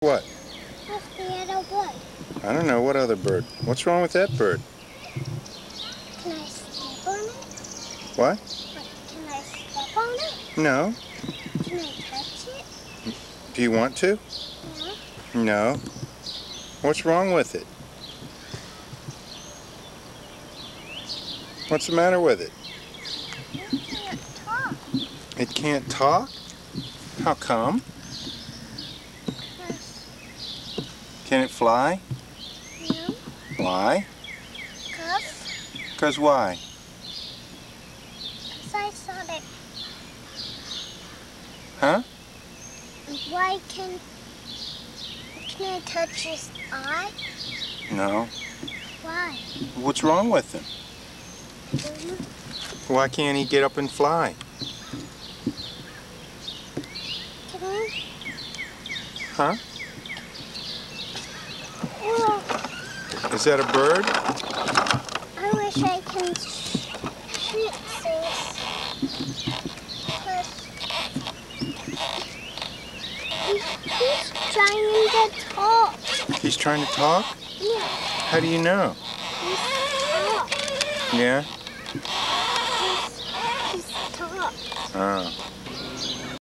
What? What's the other one? I don't know. What other bird? What's wrong with that bird? Can I step on it? What? Can I step on it? No. Can I touch it? Do you want to? No. No. What's wrong with it? What's the matter with it? It can't talk. It can't talk? How come? 'Cause, Can it fly? no. Why? 'Cause why? 'Cause I thought it. Huh? Why can I touch his eye? No. Why? What's wrong with him? I don't know. Why can't he get up and fly? Can I? Huh? Well, Is that a bird? I wish I can shoot things. 'Cause he's trying to talk. He's trying to talk? Yeah, How do you know? he's talk. Yeah? He's talk. Oh.